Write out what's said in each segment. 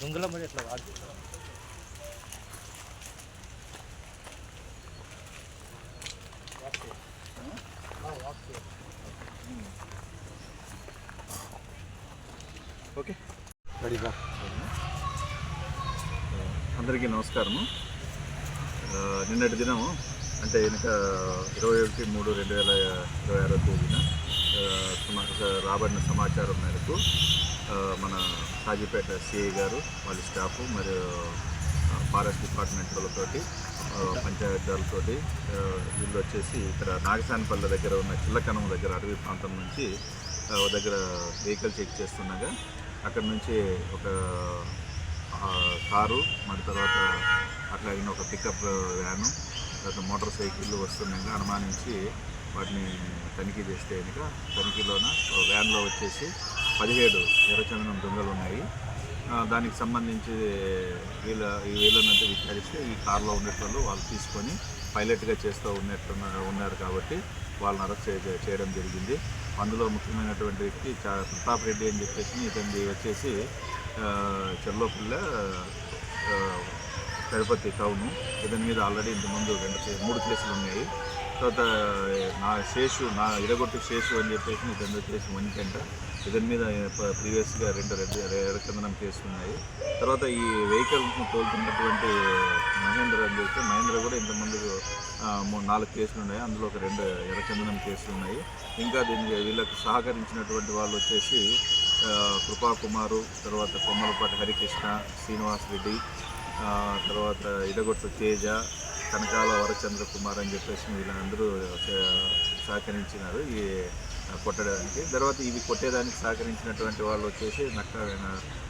దొంగల మరి ఎట్లా వాడుతున్నారు? ఓకే, అందరికీ నమస్కారము. నిన్నటి దినము అంటే వెనుక 21/3/2026 తేదీన రాబడిన సమాచారం మేరకు మన కాజీపేట సిఐ గారు వాళ్ళ స్టాఫ్ మరియు ఫారెస్ట్ డిపార్ట్మెంట్ వాళ్ళతోటి పంచాయతీలతోటి వీళ్ళు వచ్చేసి ఇక్కడ నాగసానిపల్లి దగ్గర ఉన్న చిల్లకనం దగ్గర అడవి ప్రాంతం నుంచి దగ్గర వెహికల్ చెక్ చేస్తుండగా అక్కడ నుంచి ఒక కారు మరి తర్వాత అట్లాగే ఒక పికప్ వ్యాను తర్వాత మోటార్ సైకిళ్ళు వస్తుండగా అనుమానించి వాటిని తనిఖీ చేస్తే కనుక తనిఖీలోన వ్యాన్లో వచ్చేసి 17 ఎర్రచందనం దొంగలు ఉన్నాయి. దానికి సంబంధించి వీళ్ళనంతా విచారిస్తే ఈ కారులో ఉండేటోళ్ళు వాళ్ళు తీసుకొని పైలట్గా చేస్తూ ఉన్నారు కాబట్టి వాళ్ళని అరెస్ట్ చేయడం జరిగింది. అందులో ముఖ్యమైనటువంటి వ్యక్తి ప్రతాప్ రెడ్డి అని చెప్పేసి ఇతని వచ్చేసి చెర్లోపల్లె తిరుపతి టౌను. ఇతని మీద ఆల్రెడీ ఇంతకుముందు 3 కేసులు ఉన్నాయి. తర్వాత నా ఇరగొట్టు శేషు అని చెప్పేసి ఇతని వచ్చేసి వనికంట. ఇతని మీద ప్రీవియస్గా 2 ఎర్రచందనం కేసులు ఉన్నాయి. తర్వాత ఈ వెహికల్ను తోలుతున్నటువంటి మహేంద్ర అని చెప్పి మహేంద్ర కూడా ఇంతకుముందు 4 కేసులు ఉన్నాయి. అందులో ఒక 2 ఎర్రచందనం కేసులు ఉన్నాయి. ఇంకా వీళ్ళకు సహకరించినటువంటి వాళ్ళు వచ్చేసి కృపాకుమారు, తర్వాత కొమ్మలపాటి హరికృష్ణ, శ్రీనివాస్ రెడ్డి, తర్వాత ఇడగొట్టు తేజ, కనకాల వరచంద్ర కుమార్ అని చెప్పేసి వీళ్ళందరూ సహకరించినారు ఈ కొట్టడానికి. తర్వాత ఇవి కొట్టేదానికి సహకరించినటువంటి వాళ్ళు వచ్చేసి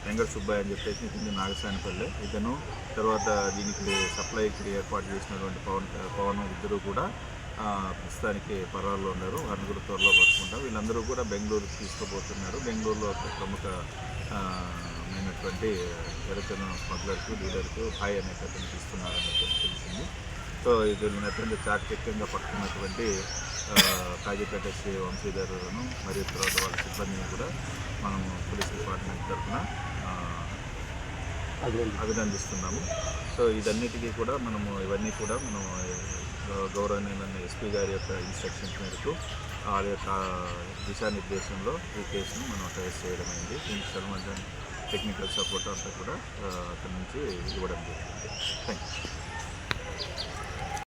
వెంకట సుబ్బయ్య అని చెప్పేసి ఇతని నాగసానిపల్లె ఇతను, తర్వాత దీనికి సప్లైకి ఏర్పాటు చేసినటువంటి పవన్ ఇద్దరు కూడా ప్రస్తుతానికి పరాల్లో ఉన్నారు. వారిని కూడా త్వరలో పట్టుకుంటాం. వీళ్ళందరూ కూడా బెంగళూరుకి తీసుకుపోతున్నారు. బెంగళూరులో ఒక ప్రముఖ మైనటువంటి ఎర్రచందనం స్మగ్లర్కు డీలర్కు హాయ్ అనే అతనికి ఇస్తున్నారని తెలిసింది. సో వీళ్ళని అత్యంత చాకచక్యంగా పట్టుకున్నటువంటి కాజీపేట శ్రీ వంశీధరులను మరియు తర్వాత వాళ్ళ సిబ్బందిని కూడా మనము పోలీస్ డిపార్ట్మెంట్ తరఫున అభినందిస్తున్నాము. సో ఇవన్నీ కూడా మనము గౌరవనీయులైన ఎస్పీ గారి యొక్క ఇన్స్ట్రక్షన్స్ మేరకు వాళ్ళ యొక్క దిశానిర్దేశంలో ఈ కేసును మనం ట్రేస్ చేయడం అయింది. దీనికి సంబంధించిన టెక్నికల్ సపోర్ట్ అంతా కూడా అక్కడి నుంచి ఇవ్వడం జరిగింది. Thank you.